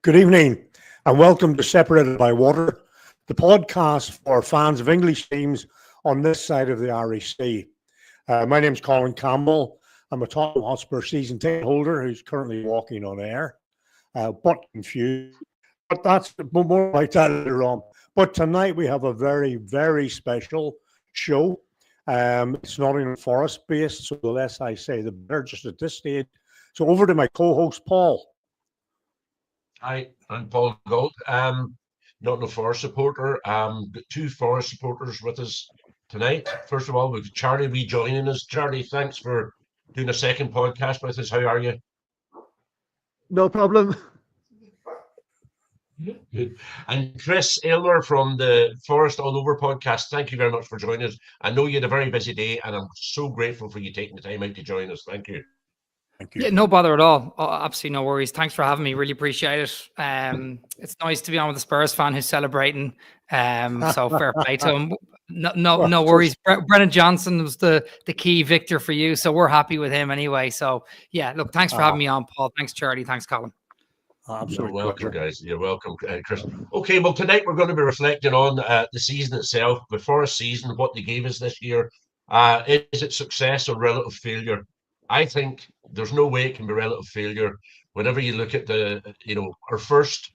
Good evening and welcome to Separated by Water, the podcast for fans of English teams on this side of the Irish Sea. My name's Colin Campbell. I'm a Tottenham Hotspur season ticket holder who's currently walking on air, but confused. But that's more like that later on. But tonight we have a very, very special show. It's Nottingham Forest based, so the less I say, the better just at this stage. So over to my co-host, Paul. Hi, I'm Paul Gold. Nottingham Forest supporter. Got two Forest supporters with us tonight. First of all, we've Charlie rejoining us. Charlie, thanks for doing a second podcast with us. How are you? No problem. Good. And Chris Aylmer from the Forest All Over podcast. Thank you very much for joining us. I know you had a very busy day, and I'm so grateful for you taking the time out to join us. Thank you. Thank you. Yeah, no bother at all. Oh, absolutely no worries. Thanks for having me. Really appreciate it. It's nice to be on with a Spurs fan who's celebrating. So fair play to him. No worries. Brennan Johnson was the key victor for you, so we're happy with him anyway. So yeah, look, thanks for having me on, Paul. Thanks, Charlie. Thanks, Colin. Absolutely. You're welcome, guys. You're welcome, Chris. Okay, well, tonight we're going to be reflecting on the season itself, the Forest season, what they gave us this year. Is it success or relative failure? I think there's no way it can be relative failure. Whenever you look at our first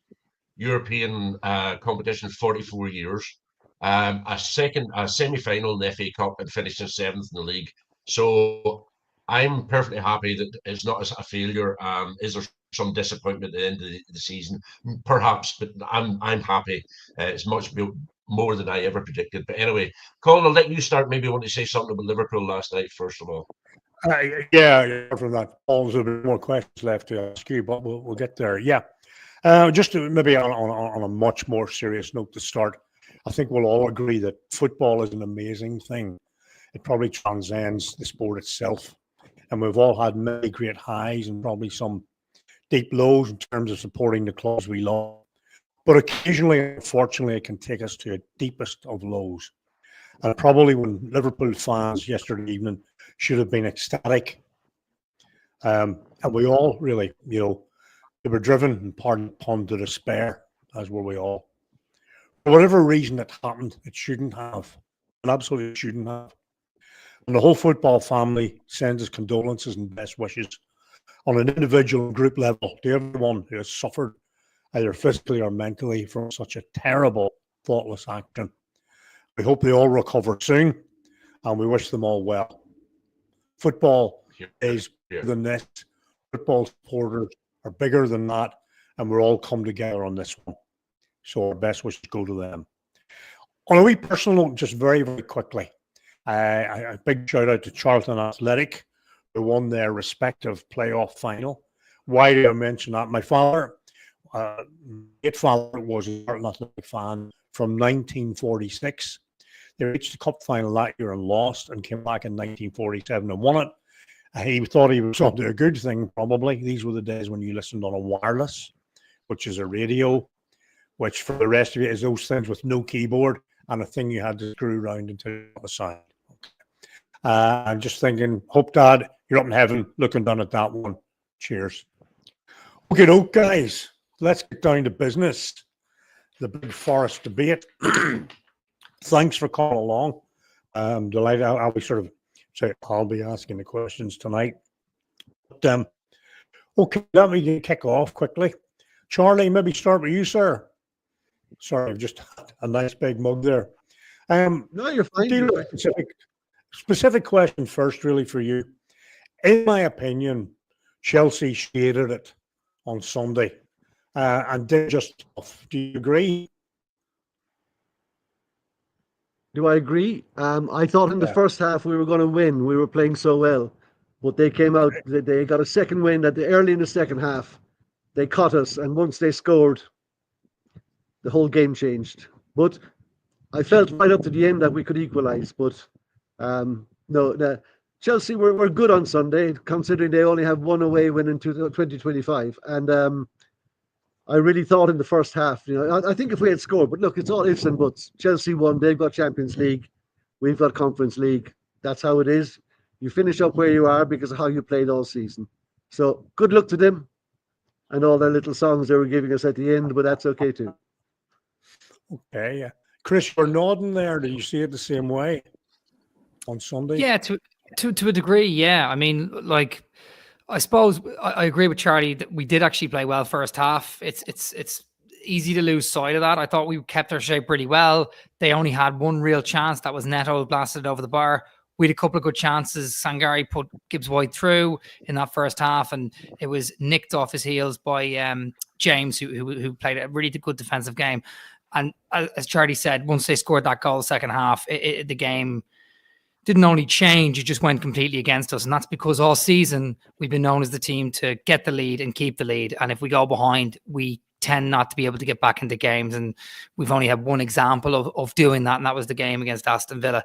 European competition, 44 years, a semi-final in the FA Cup and finishing seventh in the league. So I'm perfectly happy that it's not a failure. Is there some disappointment at the end of the season? Perhaps, but I'm happy. It's much more than I ever predicted. But anyway, Colin, I'll let you start. Maybe you want to say something about Liverpool last night, first of all. Yeah, from that, Paul, there's a bit more questions left to ask you, but we'll get there. Yeah, just to maybe on a much more serious note to start, I think we'll all agree that football is an amazing thing. It probably transcends the sport itself, and we've all had many great highs and probably some deep lows in terms of supporting the clubs we love. But occasionally, unfortunately, it can take us to a deepest of lows. And probably when Liverpool fans yesterday evening should have been ecstatic. And we all really, they were driven in part upon to despair, as were we all. For whatever reason it happened, it shouldn't have. It absolutely shouldn't have. And the whole football family sends its condolences and best wishes on an individual and group level to everyone who has suffered either physically or mentally from such a terrible, thoughtless action. We hope they all recover soon, and we wish them all well. Football is bigger than this. Football supporters are bigger than that, and we're all come together on this one. So our best wishes go to them. On a wee personal note, just very, very quickly, a big shout out to Charlton Athletic, who won their respective playoff final. Why do I mention that? My father, late father, was a Charlton Athletic fan from 1946. They reached the cup final that year and lost, and came back in 1947 and won it. He thought he was up to a good thing, probably. These were the days when you listened on a wireless, which is a radio, which for the rest of you is those things with no keyboard and a thing you had to screw around until you got the sound. I'm just thinking, hope, Dad, you're up in heaven looking down at that one. Cheers. Okay, guys, let's get down to business. The big Forest debate. Thanks for coming along. I'm delighted. I'll be I'll be asking the questions tonight. But, okay, let me kick off quickly. Charlie, maybe start with you, sir. Sorry, I've just had a nice big mug there. No, you're fine. Specific question first, really, for you. In my opinion, Chelsea shaded it on Sunday and did just enough. Do you agree? Do I agree? I thought in the first half we were going to win. We were playing so well. But they came out, they got a second win early in the second half. They caught us, and once they scored, the whole game changed. But I felt right up to the end that we could equalise. But no, Chelsea were good on Sunday, considering they only have one away win in 2025. And I really thought in the first half, I think if we had scored, but look, it's all ifs and buts. Chelsea won, they've got Champions League, we've got Conference League. That's how it is. You finish up where you are because of how you played all season. So good luck to them. and all their little songs they were giving us at the end, but that's okay too. Okay, yeah. Chris, you're nodding there. Did you see it the same way on Sunday? Yeah, to a degree, yeah. I mean, like, I suppose I agree with Charlie that we did actually play well first half. It's easy to lose sight of that. I thought we kept our shape pretty well. They only had one real chance. That was Neto blasted over the bar. We had a couple of good chances. Sangari put Gibbs White through in that first half, and it was nicked off his heels by James, who played a really good defensive game. And as Charlie said, once they scored that goal second half, the game didn't only change, it just went completely against us. And that's because all season we've been known as the team to get the lead and keep the lead. And if we go behind, we tend not to be able to get back into games. And we've only had one example of doing that, and that was the game against Aston Villa.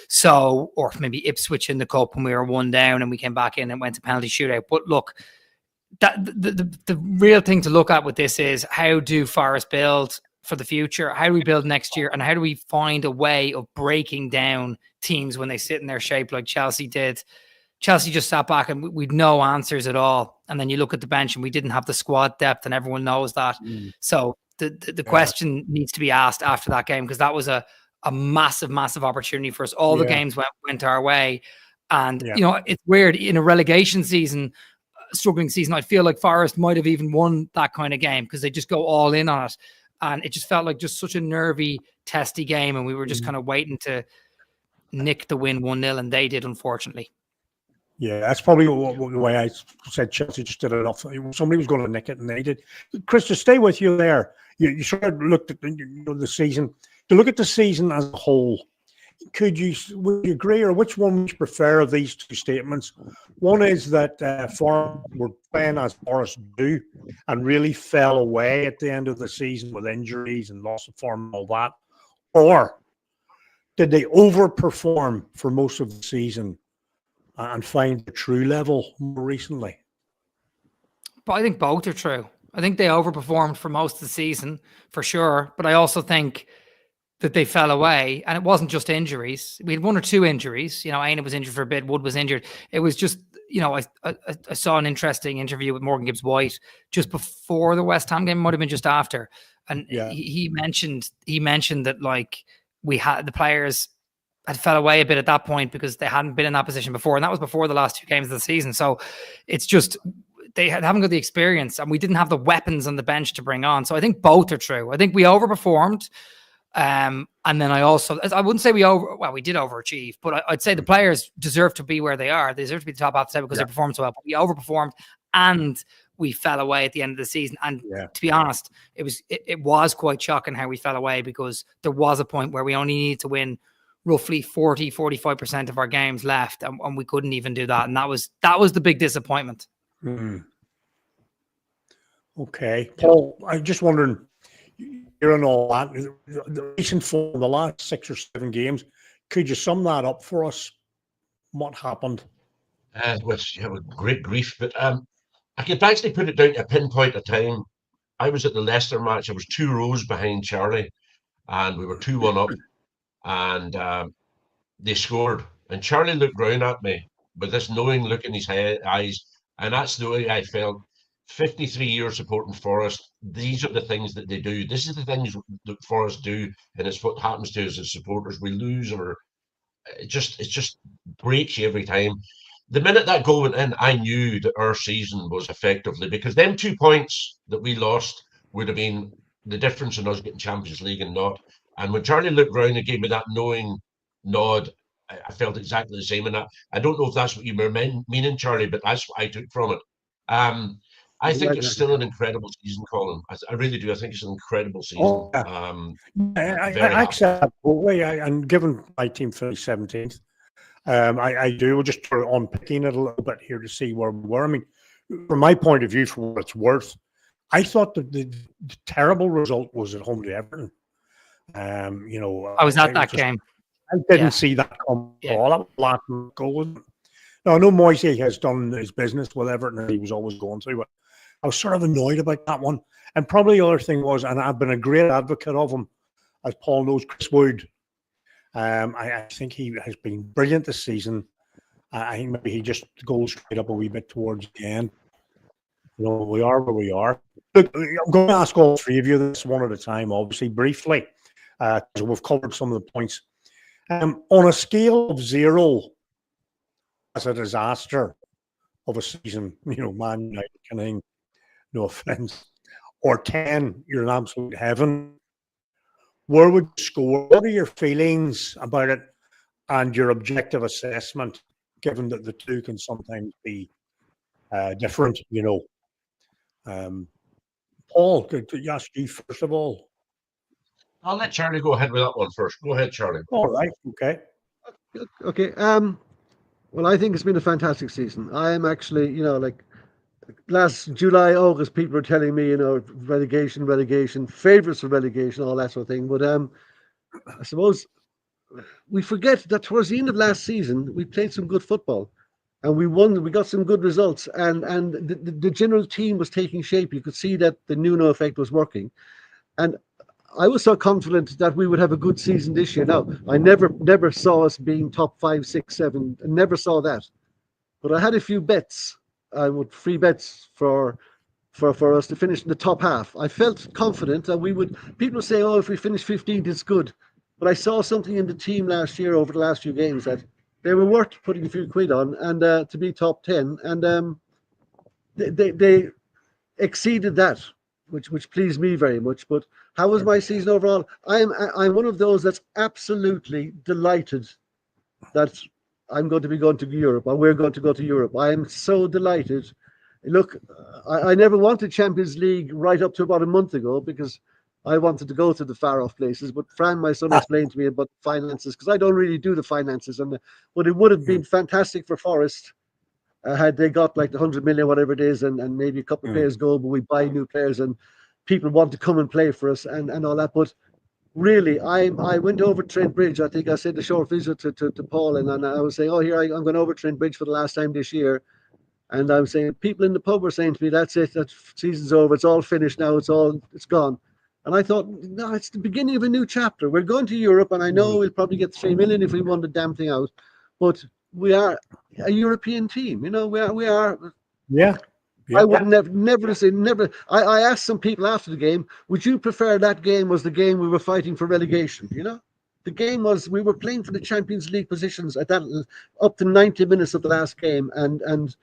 So, or maybe Ipswich in the cup when we were 1 down and we came back in and went to penalty shootout. But look, that the real thing to look at with this is, how do Forest build for the future? How do we build next year? And how do we find a way of breaking down teams when they sit in their shape like Chelsea did? Chelsea just sat back and we'd no answers at all. And then you look at the bench and we didn't have the squad depth, and everyone knows that. So the question needs to be asked after that game, because that was a massive, massive opportunity for us. All the games went our way. And, you know, it's weird in a relegation season, struggling season, I feel like Forest might have even won that kind of game because they just go all in on it. And it just felt like just such a nervy, testy game. And we were just kind of waiting to nick the win 1-0, and they did, unfortunately. Yeah, that's probably the way I said Chelsea just did enough. Somebody was going to nick it, and they did. Chris, to stay with you there, you sort of looked at the season. To look at the season as a whole, would you agree, or which one would you prefer of these two statements? One is that Forest were playing as Forest do and really fell away at the end of the season with injuries and loss of form and all that. Or did they overperform for most of the season and find the true level more recently? But I think both are true. I think they overperformed for most of the season, for sure. But I also think that they fell away, and it wasn't just injuries. We had 1 or 2 injuries. You know, Aina was injured for a bit, Wood was injured. It was just, you know, I saw an interesting interview with Morgan Gibbs White just before the West Ham game, might have been just after. And he mentioned that, like, we had the players had fell away a bit at that point because they hadn't been in that position before. And that was before the last 2 games of the season. So it's just, they haven't got the experience, and we didn't have the weapons on the bench to bring on. So I think both are true. I think we overperformed. And then I wouldn't say we did overachieve, but I'd say the players deserve to be where they are. They deserve to be the top half of the table because they performed so well. But we overperformed and we fell away at the end of the season. And to be honest, it was quite shocking how we fell away, because there was a point where we only needed to win roughly 45% of our games left, and we couldn't even do that. And that was the big disappointment. Okay. Paul, I'm just wondering, hearing all that, the recent form, the last 6 or 7 games, could you sum that up for us? What happened? With great grief, but I could actually put it down to a pinpoint of time. I was at the Leicester match. I was 2 rows behind Charlie, and we were 2-1 up, and they scored. And Charlie looked round at me with this knowing look in his eyes, and that's the way I felt. 53 years supporting Forest. These are the things that they do. This is the things that Forest do, and it's what happens to us as supporters. We lose, or it just breaks you every time. The minute that goal went in, I knew that our season was effectively, because them 2 points that we lost would have been the difference in us getting Champions League and not. And when Charlie looked round and gave me that knowing nod, I felt exactly the same. And I don't know if that's what you were meaning, Charlie, but that's what I took from it. I think it's still an incredible season, Colin. I really do. I think it's an incredible season. I accept and given my team finished 17th, I do. We'll just sort of unpicking it a little bit here to see where we were. I mean, from my point of view, for what it's worth, I thought that the terrible result was at home to Everton. You know, I was at that game. I didn't see that come at all. That was last goal. No, I know Moisey has done his business with Everton, and he was always going through, but I was sort of annoyed about that one. And probably the other thing was, and I've been a great advocate of him, as Paul knows, Chris Wood. I think he has been brilliant this season. I think maybe he just goes straight up a wee bit towards the end. we are where we are. Look, I'm going to ask all three of you this one at a time, obviously, briefly, because we've covered some of the points. On a scale of 0 as a disaster of a season, Man United kind of thing, no offense, or 10, you're in absolute heaven, where would you score? What are your feelings about it and your objective assessment, given that the two can sometimes be different, Paul, could you ask you first of all? I'll let Charlie go ahead with that one first. Go ahead, Charlie. All right, okay. Okay. Well, I think it's been a fantastic season. I am actually, like last July, August, people were telling me, relegation, favourites for relegation, all that sort of thing. But I suppose we forget that towards the end of last season, we played some good football. And we won. We got some good results, and the general team was taking shape. You could see that the Nuno effect was working, and I was so confident that we would have a good season this year. Now, I never saw us being top 5, 6, 7. I never saw that, but I had a few bets. I would free bets for us to finish in the top half. I felt confident that we would. People say, "Oh, if we finish 15th, it's good," but I saw something in the team last year over the last few games that they were worth putting a few quid on, and to be top 10, and they exceeded that, which pleased me very much. But how was my season overall? I'm one of those that's absolutely delighted that I'm going to be going to Europe, or we're going to go to Europe. I am so delighted. Look, I never wanted Champions League right up to about a month ago because I wanted to go to the far off places, but Fran, my son, explained to me about finances because I don't really do the finances. But it would have been fantastic for Forest had they got like the 100 million, whatever it is, and maybe a couple of players go, but we buy new players and people want to come and play for us and all that. But really, I went over Trent Bridge. I think I said the short visit to Paul, and I was saying, oh, here I'm going over Trent Bridge for the last time this year. And I was saying, people in the pub were saying to me, that's it, that season's over, it's all finished now, it's gone. And I thought, no, it's the beginning of a new chapter. We're going to Europe, and I know we'll probably get 3 million if we won the damn thing out. But we are a European team. We are. Yeah. I would never say never. I asked some people after the game, would you prefer that game was the game we were fighting for relegation? The game was we were playing for the Champions League positions at that up to 90 minutes of the last game, and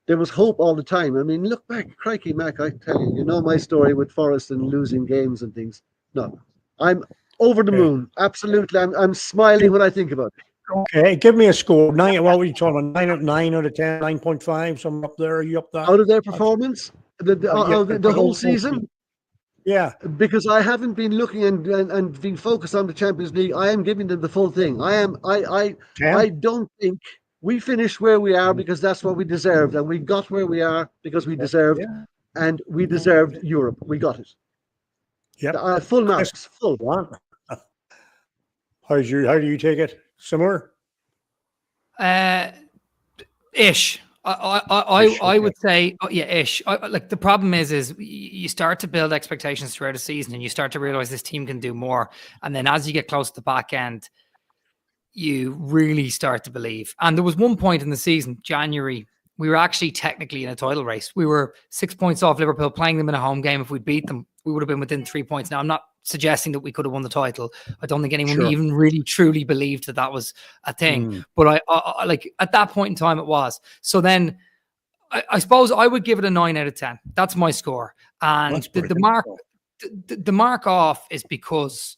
there was hope all the time. I mean, look back, crikey, Mac, I tell you, my story with Forest and losing games and things. No, I'm over the moon. Absolutely. I'm smiling when I think about it. Okay, give me a score. 9, what were you talking about? 9 out of 10, 9.5, something up there. Are you up there? Out of their performance? The whole season? Yeah. Because I haven't been looking and being focused on the Champions League. I am giving them the full thing. I don't think we finished where we are because that's what we deserved, and we got where we are because we deserved, and we deserved Europe. We got it. Yeah. Full marks. Full. How do you take it? Similar? Ish. I would say, ish. Like the problem is you start to build expectations throughout the season, and you start to realize this team can do more. And then as you get close to the back end, you really start to believe. And there was one point in the season, January, we were actually technically in a title race. We were 6 points off Liverpool, playing them in a home game. If we'd beat them, we would have been within 3 points. Now, I'm not suggesting that we could have won the title. I don't think anyone even really truly believed that was a thing. But I like at that point in time, it was. So then I suppose I would give it a 9 out of 10. That's my score. And the mark off is because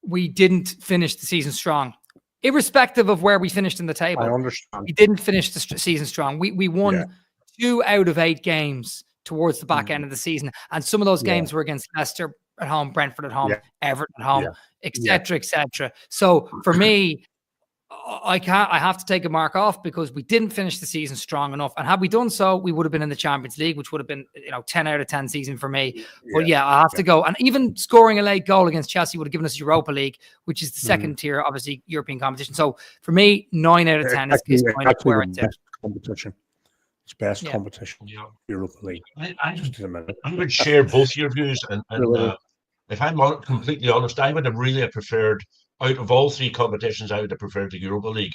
we didn't finish the season strong. Irrespective of where we finished in the table, I understand. We didn't finish the season strong. We won 2 out of 8 games towards the back end of the season, and some of those games were against Leicester at home, Brentford at home, Everton at home, etc., etc. So for me, I have to take a mark off because we didn't finish the season strong enough. And had we done so, we would have been in the Champions League, which would have been 10 out of 10 season for me. But I have to go. And even scoring a late goal against Chelsea would have given us Europa League, which is the second tier, obviously, European competition. So for me, 9 out of 10 is kind of where it's at. Competition. It's best competition. Europa League. I would share both your views. And if I'm completely honest, I would have really preferred, out of all 3 competitions, I would have preferred the Europa League.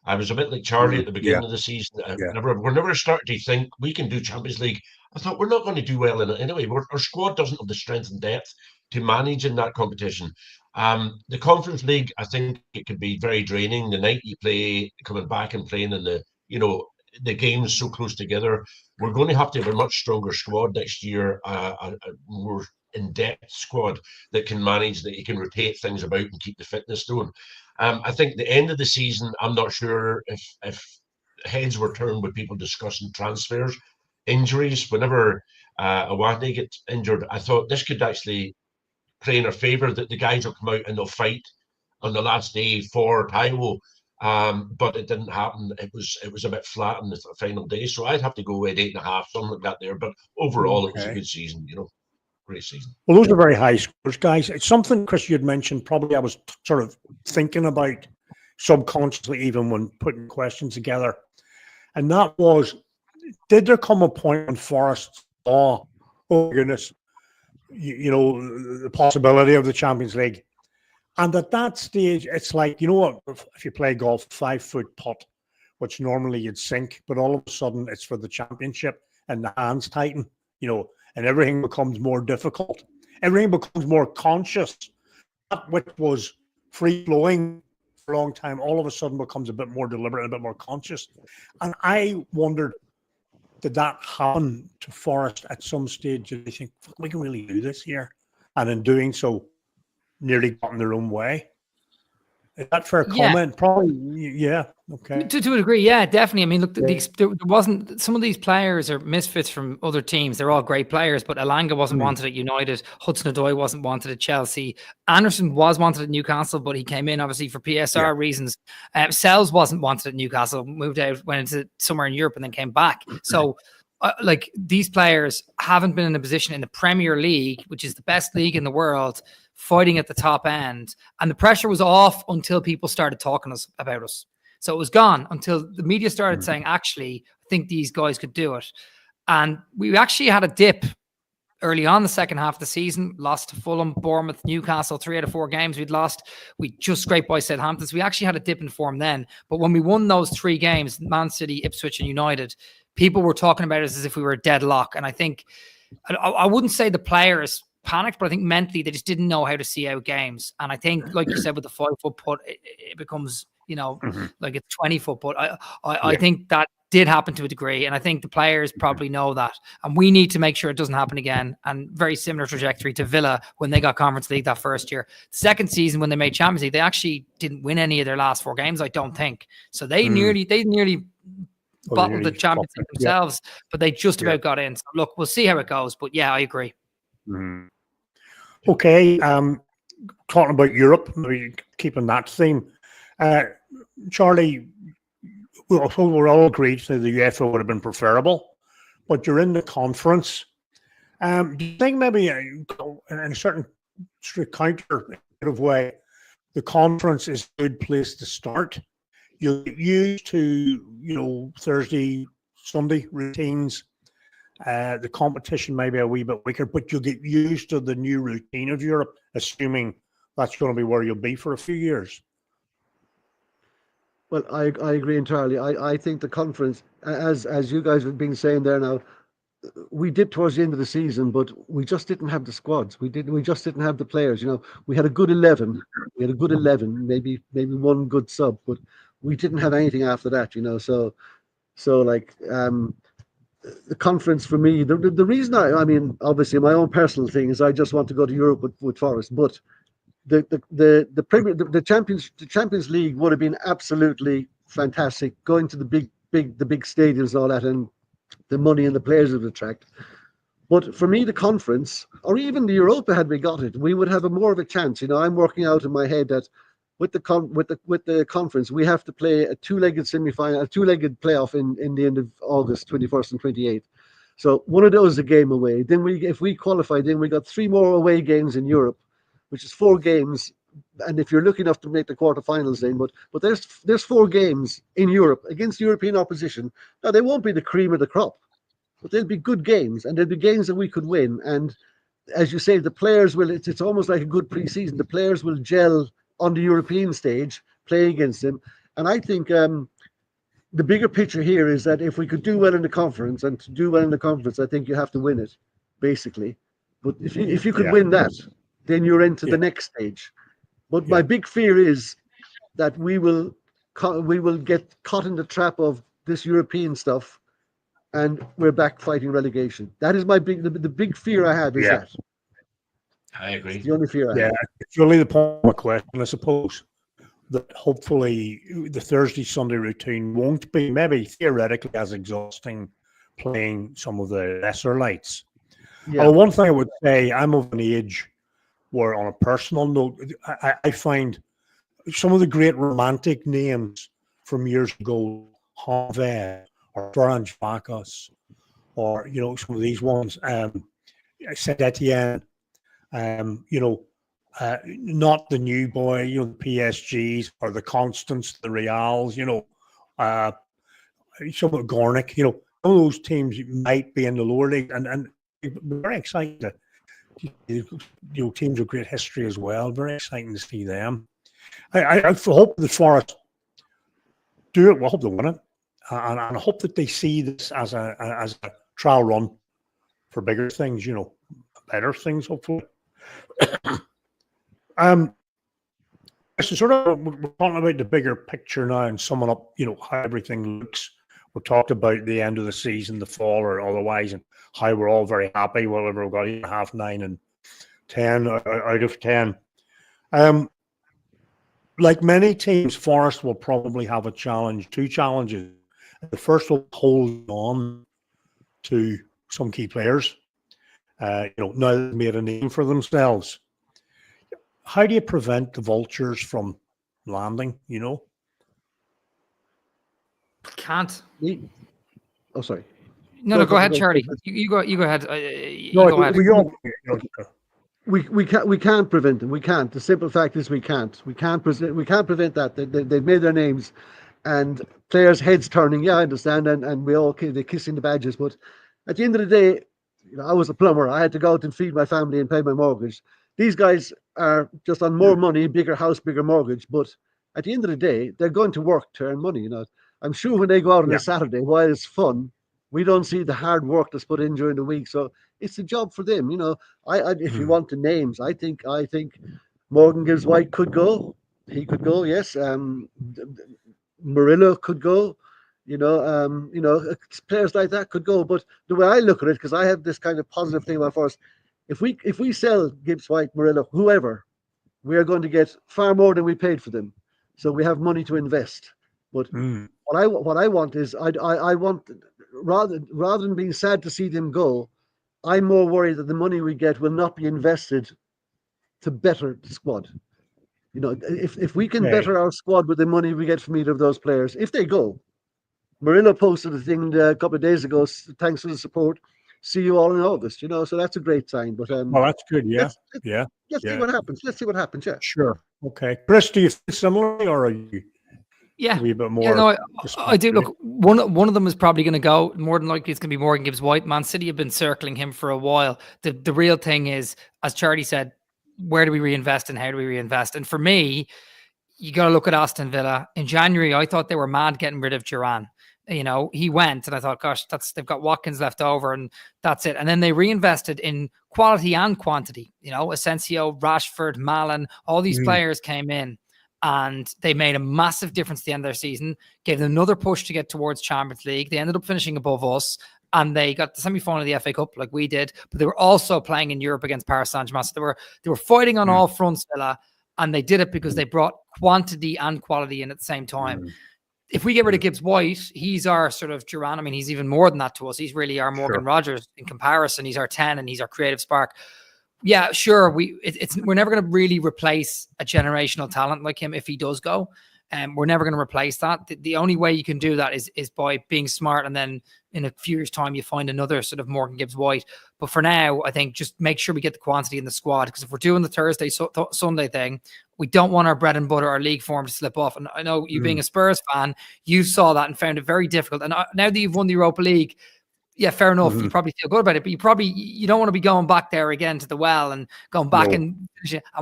I was a bit like Charlie at the Yeah, beginning of the season. yeah. We're never starting to think we can do Champions League. I thought we're not going to do well in it anyway. Our squad doesn't have the strength and depth to manage in that competition. The Conference League, I think it could be very draining. The night you play, coming back and playing in the games so close together. We're going to have to have a much stronger squad next year. A more in-depth squad that can manage, that you can rotate things about and keep the fitness going. I think the end of the season, I'm not sure if heads were turned with people discussing transfers, injuries. Whenever Awadne gets injured, I thought this could actually play in our favour, that the guys will come out and they'll fight on the last day for Taiwo. But it didn't happen. It was a bit flat on the final day. So I'd have to go with 8.5, something like that there. But overall, It was a good season, great season. Well, those are very high scores, guys. It's something, Chris, you'd mentioned, probably I was sort of thinking about subconsciously, even when putting questions together. And that was, did there come a point when Forest saw, oh goodness, the possibility of the Champions League? And at that stage, it's like, you know what, if you play golf, 5-foot putt, which normally you'd sink, but all of a sudden it's for the championship and the hands tighten, and everything becomes more difficult. Everything becomes more conscious. That which was free-flowing for a long time, all of a sudden becomes a bit more deliberate, a bit more conscious. And I wondered, did that happen to Forest at some stage? Did they think, we can really do this here? And in doing so, nearly got in their own way. Is that fair comment? Yeah. Probably, yeah. Okay. To a degree, yeah, definitely. I mean, look, there wasn't, some of these players are misfits from other teams. They're all great players, but Elanga wasn't wanted at United. Hudson-Odoi wasn't wanted at Chelsea. Anderson was wanted at Newcastle, but he came in obviously for PSR reasons. Sells wasn't wanted at Newcastle, moved out, went into somewhere in Europe, and then came back. So, these players haven't been in a position in the Premier League, which is the best league in the world, fighting at the top end. And the pressure was off until people started talking about us. So it was gone until the media started saying, actually, I think these guys could do it. And we actually had a dip early on the second half of the season, lost to Fulham, Bournemouth, Newcastle, 3 out of 4 games we'd lost. We just scraped by Southampton. So we actually had a dip in form then. But when we won those 3 games, Man City, Ipswich and United, people were talking about us as if we were a deadlock. And I think, I wouldn't say the players panicked, but I think mentally they just didn't know how to see out games. And I think, like you said, with the 5-foot putt, it becomes, like it's 20-foot putt. I think that did happen to a degree. And I think the players probably know that. And we need to make sure it doesn't happen again. And very similar trajectory to Villa when they got Conference League that first year. The second season when they made Champions League, they actually didn't win any of their last 4 games, I don't think. So they nearly bottled the Champions League themselves, but they just about got in. So look, we'll see how it goes. But yeah, I agree. Okay, talking about Europe, maybe keeping that theme. Charlie, we're all agreed that the UEFA would have been preferable, but you're in the conference. Do you think maybe in a certain counter way, the conference is a good place to start? You'll get used to, Thursday, Sunday routines. The competition may be a wee bit weaker, but you'll get used to the new routine of Europe, assuming that's going to be where you'll be for a few years. Well, I agree entirely. I think the conference, as you guys have been saying there now, we dipped towards the end of the season, but we just didn't have the squads. We just didn't have the players. We had a good 11. We had a good 11, maybe one good sub, but we didn't have anything after that. The conference for me, the reason I mean, obviously my own personal thing is I just want to go to Europe with Forest, but the Champions League would have been absolutely fantastic, going to the big stadiums and all that, and the money and the players it would attract. But for me, the conference, or even the Europa, had we got it, we would have more of a chance. I'm working out in my head that with the conference, we have to play a 2-legged semi-final, a 2-legged playoff in the end of August, 21st and 28th. So one of those is a game away. Then if we qualify, then we got 3 more away games in Europe, which is 4 games. And if you're lucky enough to make the quarterfinals, then, but there's 4 games in Europe against European opposition. Now they won't be the cream of the crop, but they'll be good games, and they'll be games that we could win. And as you say, the players will. It's almost like a good pre-season. The players will gel on the European stage, play against them. And I think the bigger picture here is that if we could do well in the conference, and to do well in the conference, I think you have to win it, basically. But if you could win that, then you're into the next stage. But my big fear is that we will get caught in the trap of this European stuff, and we're back fighting relegation. That is the big fear I have. Is that? I agree. It's the only fear I have. It's really the point of my question, I suppose, that hopefully the Thursday, Sunday routine won't be maybe theoretically as exhausting playing some of the lesser lights. Yeah. One thing I would say, I'm of an age where, on a personal note, I find some of the great romantic names from years ago, Hanve or Florence Bacchus, or some of these ones, Saint Etienne, not the new boy, the PSGs or the Constants, the Reals, some of Gornick, some of those teams might be in the lower league, and very exciting. Teams with great history as well. Very exciting to see them. I hope the Forest do it. Well, I hope they win it, and I hope that they see this as a trial run for bigger things. Better things, hopefully. So sort of, we're talking about the bigger picture now and summing up, how everything looks. We talked about the end of the season, the fall or otherwise, and how we're all very happy. Well, we've got 8.5, 9, and 10 out of 10. Like many teams, Forest will probably have two challenges. The first will hold on to some key players. Now they've made a name for themselves. How do you prevent the vultures from landing? Can't. Oh, sorry. No, go ahead, Charlie. You go ahead. Go ahead. We can't prevent them. We can't. The simple fact is we can't. We can't prevent that. They've made their names, and players' heads turning. Yeah, I understand, and we all they're kissing the badges. But at the end of the day, I was a plumber. I had to go out and feed my family and pay my mortgage. These guys are just on more money, bigger house, bigger mortgage. But at the end of the day, they're going to work to earn money. I'm sure when they go out on a Saturday, while it's fun, we don't see the hard work that's put in during the week. So it's a job for them. If you want the names, I think Morgan Gibbs White could go. He could go. Yes. Murillo could go. Players like that could go. But the way I look at it, because I have this kind of positive thing about Forest, if we sell Gibbs White, Murillo, whoever, we are going to get far more than we paid for them. So we have money to invest. But what I want is I want, rather than being sad to see them go, I'm more worried that the money we get will not be invested to better the squad. If we can better our squad with the money we get from either of those players, if they go. Murillo posted a thing a couple of days ago. Thanks for the support. See you all in August. So that's a great sign. But well, that's good. Yeah, Let's see what happens. Yeah. Sure. Okay, Chris, do you feel similarly, or are you? Yeah, a wee bit more. Yeah, no, I do. Look, one of them is probably going to go. More than likely, it's going to be Morgan Gibbs White. Man City have been circling him for a while. The real thing is, as Charlie said, where do we reinvest and how do we reinvest? And for me, you got to look at Aston Villa. In January, I thought they were mad getting rid of Duran. He went, and I thought, gosh, they've got Watkins left over, and that's it. And then they reinvested in quality and quantity. Asensio, Rashford, Malin, all these players came in, and they made a massive difference at the end of their season. Gave them another push to get towards Champions League. They ended up finishing above us, and they got the semi-final of the FA Cup like we did. But they were also playing in Europe against Paris Saint-Germain. So they were fighting on all fronts, Villa, and they did it because they brought quantity and quality in at the same time. If we get rid of Gibbs White, he's our sort of Duran. I mean, he's even more than that to us. He's really our Morgan Rogers in comparison. He's our 10 and he's our creative spark. Yeah, sure. We're never going to really replace a generational talent like him if he does go. We're never going to replace that. The only way you can do that is by being smart, and then in a few years' time, you find another sort of Morgan Gibbs White. But for now, I think just make sure we get the quantity in the squad, because if we're doing the Thursday, Sunday thing, we don't want our bread and butter, our league form to slip off. And I know you being a Spurs fan, you saw that and found it very difficult. And now that you've won the Europa League, yeah, fair enough. You probably feel good about it, but you don't want to be going back there again to the well and going back and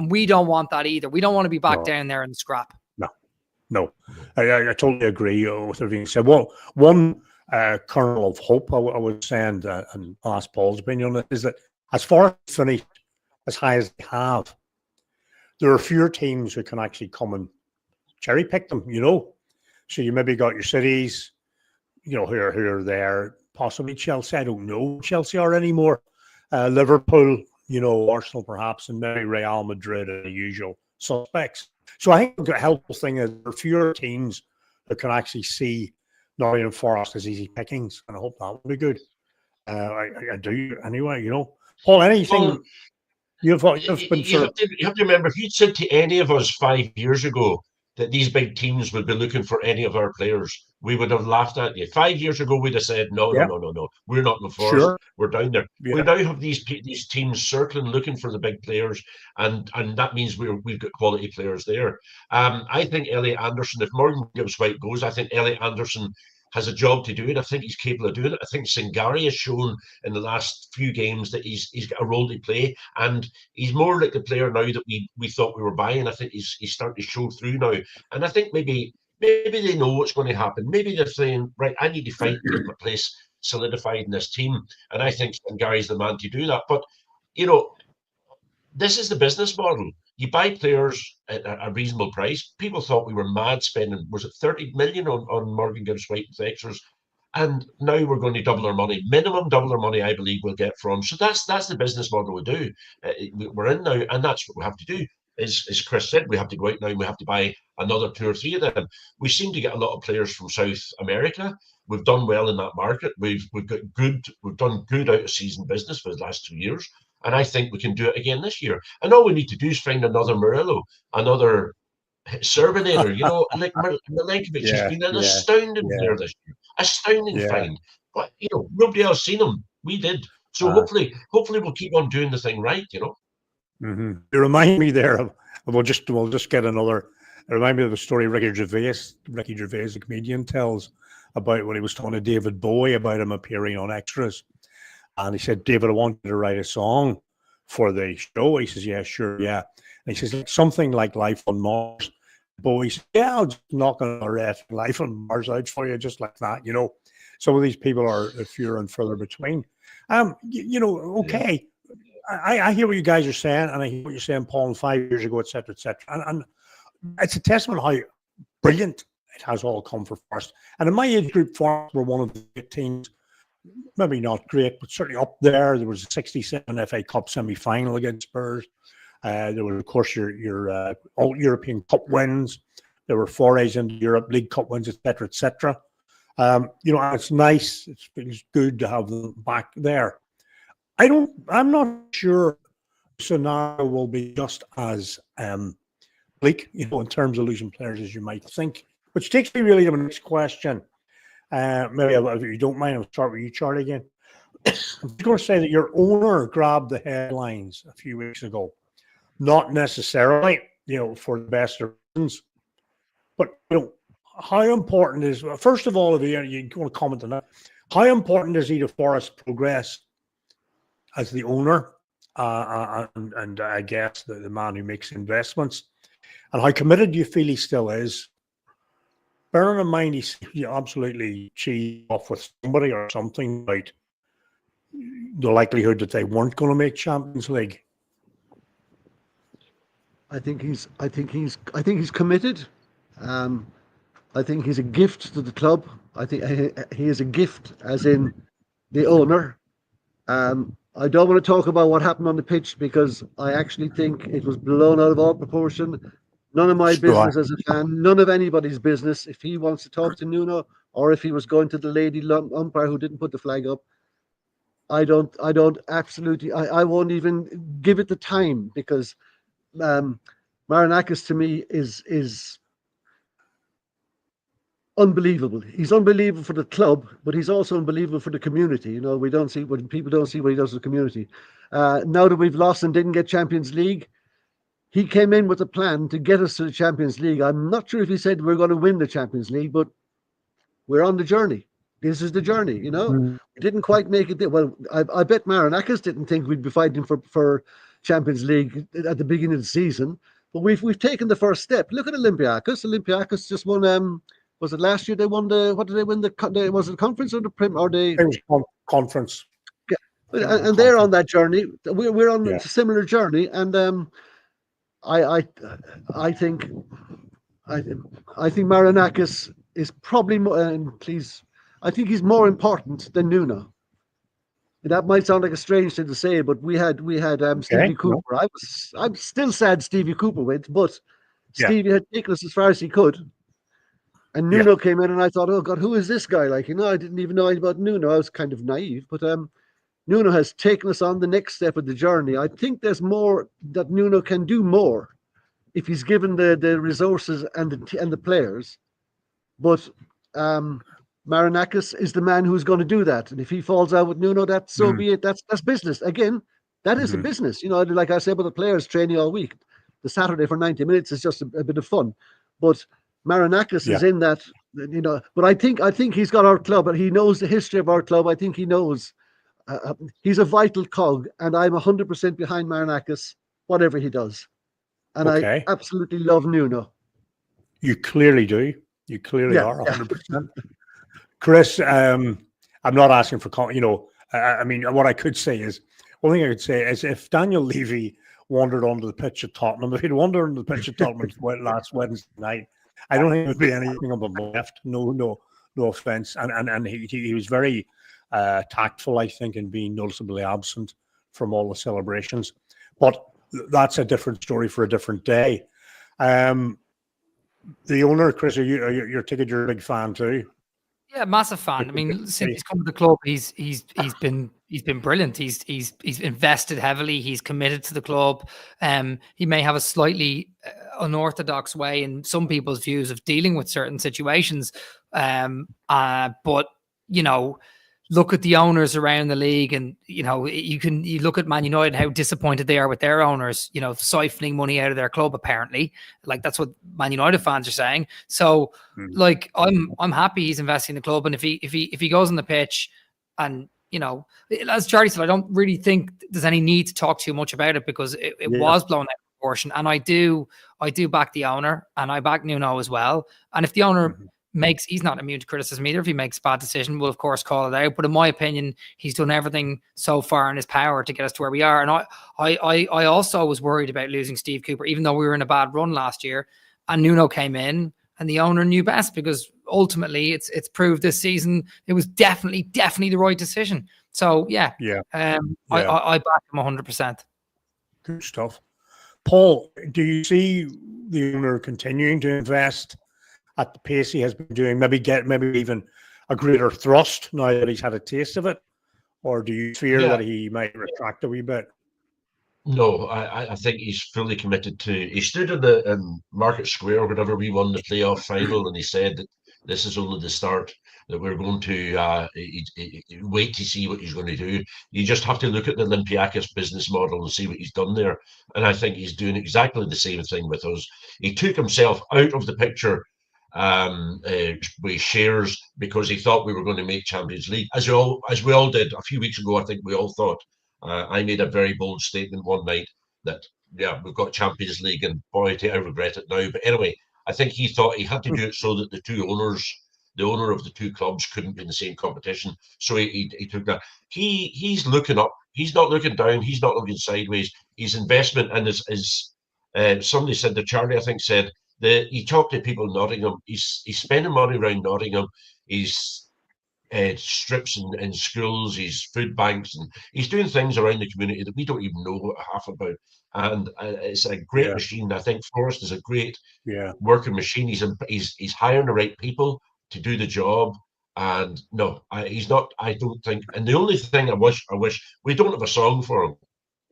we don't want that either. We don't want to be back down there in the scrap. no. I totally agree with everything you said. Well, one kernel of hope I would send and ask Paul's opinion on it is that as far as finished as high as they have, there are fewer teams who can actually come and cherry pick them, you know. So you maybe got your cities, you know, who are there, possibly Chelsea. I don't know who Chelsea are anymore. Liverpool, you know, Arsenal perhaps, and maybe Real Madrid are the usual suspects. So I think the helpful thing is there are fewer teams that can actually see Nottingham Forest as easy pickings, and I hope that will be good. I do anyway, you know. Paul, anything Well, you've been you have to remember, if you'd said to any of us 5 years ago that these big teams would be looking for any of our players, we would have laughed at you. 5 years ago, we'd have said, no, yeah, no. We're not in the Forest. sure, We're down there. yeah, We now have these teams circling, looking for the big players, and that means we've got quality players there. I think Elliot Anderson, if Morgan Gibbs White goes, I think Elliot Anderson has a job to do it. I think he's capable of doing it. I think Singari has shown in the last few games that he's got a role to play, and he's more like the player now that we thought we were buying. I think he's starting to show through now, and I think maybe they know what's going to happen. Maybe they're saying, right, I need to fight to get my place solidified in this team, and I think Singari's the man to do that. But you know, this is the business model. You buy players at a reasonable price. People thought we were mad spending, was it 30 million on Morgan Gibbs White and fixtures? And now we're going to double our money. Minimum double our money, I believe, we'll get from. So that's the business model we do. We're in now, and that's what we have to do. As Chris said, we have to go out now and we have to buy another 2 or 3 of them. We seem to get a lot of players from South America. We've done well in that market. We've done good out of season business for the last 2 years. And I think we can do it again this year. And all we need to do is find another Murillo, another Serbinator. You know, like Milenkovic has been an astounding player this year. Astounding find. But, you know, nobody else seen him. We did. So hopefully we'll keep on doing the thing right, you know. Mm-hmm. You remind me there of, we'll just get another, it remind me of the story Ricky Gervais, the comedian, tells about when he was talking to David Bowie about him appearing on extras. And he said, David, I want you to write a song for the show. He says, yeah, sure, yeah. And he says, something like Life on Mars. Bowie says, yeah, I'll just knock on a ref, Life on Mars out for you, just like that, you know. Some of these people are fewer and further between. You know, okay. I hear what you guys are saying, and I hear what you're saying, Paul, 5 years ago, et cetera, et cetera. And it's a testament how brilliant it has all come for Forest. And in my age group, Forest were one of the good teams. Maybe not great, but certainly up there. There was a 67 FA Cup semi-final against Spurs. There was, of course, your all European Cup wins. There were forays into Europe, League Cup wins, etc., etc. You know, it's nice. It's good to have them back there. I'm not sure the scenario will be just as bleak, you know, in terms of losing players as you might think. Which takes me really to my next question. Maybe if you don't mind, I'll start with you, Charlie, again. I'm going to say that your owner grabbed the headlines a few weeks ago, not necessarily, you know, for the best of reasons, but you know, how important is, first of all, if you want to comment on that, how important is he to Forest progress as the owner and I guess the man who makes investments, and how committed do you feel he still is? Bearing in mind he's absolutely cheesed off with somebody or something about the likelihood that they weren't going to make Champions League. I think he's committed. I think he's a gift to the club. I think he is a gift, as in the owner. I don't want to talk about what happened on the pitch because I actually think it was blown out of all proportion. None of my business as a fan, none of anybody's business. If he wants to talk to Nuno or if he was going to the lady umpire who didn't put the flag up, I won't even give it the time because Marinakis to me is unbelievable. He's unbelievable for the club, but he's also unbelievable for the community. You know, people don't see what he does to the community. Now that we've lost and didn't get Champions League, he came in with a plan to get us to the Champions League. I'm not sure if he said we're going to win the Champions League, but we're on the journey. This is the journey, you know. We didn't quite make it there. Well, I bet Marinakis didn't think we'd be fighting for Champions League at the beginning of the season, But we've taken the first step. Look at Olympiacos. Olympiacos just won. Was it last year they won the? What did they win? Was it the conference or the Prim or the? It was conference. Yeah, and they're on that journey. We're on Yeah. a similar journey, and I think Marinakis is probably more. I think he's more important than Nuno. That might sound like a strange thing to say, but we had Stevie Cooper. No. I'm still sad Stevie Cooper went, but Yeah. Stevie had taken us as far as he could. And Nuno came in, and I thought, oh God, who is this guy? Like, I didn't even know about Nuno. I was kind of naive, but Nuno has taken us on the next step of the journey. I think there's more that Nuno can do more if he's given the resources and the players. But Marinakis is the man who's going to do that. And if he falls out with Nuno, that's so be it. That's business. Again, that is a business. Like I said about the players training all week, the Saturday for 90 minutes is just a bit of fun. But Marinakis is in that, but I think he's got our club, and he knows the history of our club. I think he knows he's a vital cog, and I'm 100% behind Marinakis, whatever he does. And I absolutely love Nuno. You clearly do. You clearly are 100%. Chris, I'm not asking for, I mean, what I could say is, one thing I could say is if Daniel Levy wandered onto the pitch at Tottenham, if he'd wandered onto the pitch at Tottenham last Wednesday night, I don't think it would be anything on the left. No offense. And he was very tactful, I think, in being noticeably absent from all the celebrations. But that's a different story for a different day. The owner, Chris, you're a big fan too. Yeah, massive fan. I mean, since he's come to the club, he's been brilliant. He's invested heavily. He's committed to the club. He may have a slightly unorthodox way in some people's views of dealing with certain situations. But look at the owners around the league, and you look at Man United, how disappointed they are with their owners, siphoning money out of their club, apparently. Like, that's what Man United fans are saying. So like, I'm happy he's investing in the club, and if he goes on the pitch, and as Charlie said, I don't really think there's any need to talk too much about it, because it was blown out of proportion. And I do back the owner, and I back Nuno as well. And if the owner he's not immune to criticism either. If he makes a bad decision, we'll of course call it out. But in my opinion, he's done everything so far in his power to get us to where we are. And I also was worried about losing Steve Cooper, even though we were in a bad run last year. And Nuno came in, and the owner knew best, because ultimately it's proved this season it was definitely the right decision. So I back him 100%. Good stuff. Paul, do you see the owner continuing to invest at the pace he has been doing, maybe even a greater thrust now that he's had a taste of it? Or do you fear that he might retract a wee bit? No, I think he's fully committed to. He stood in the Market Square whenever we won the playoff final, and he said that this is only the start, that we're going to wait to see what he's going to do. You just have to look at the Olympiacos business model and see what he's done there. And I think he's doing exactly the same thing with us. He took himself out of the picture with shares because he thought we were going to make Champions League, as we all did a few weeks ago. I think we all thought. I made a very bold statement one night that we've got Champions League, and boy, I regret it now. But anyway, I think he thought he had to do it so that the owner of the two clubs couldn't be in the same competition. So he took that. He's looking up. He's not looking down. He's not looking sideways. His investment, and as somebody said, that Charlie, I think, said, he talked to people in Nottingham. He's spending money around Nottingham. He's strips in schools, he's food banks, and he's doing things around the community that we don't even know half about. And it's a great machine. I think Forest is a great working machine. He's hiring the right people to do the job. And no, he's not. I don't think. And the only thing I wish we don't have a song for him.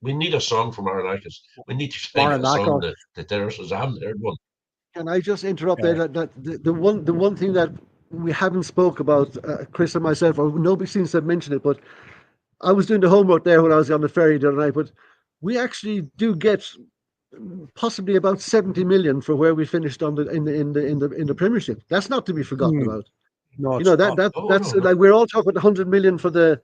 We need a song from Marinakis. We need to find a song that there says, I haven't heard one. Can I just interrupt there? That the one thing that we haven't spoke about, Chris and myself, or nobody seems to have mentioned it, but I was doing the homework there when I was on the ferry the other night. But we actually do get possibly about 70 million for where we finished in the Premiership. That's not to be forgotten about. No, that's like we're all talking about 100 million for the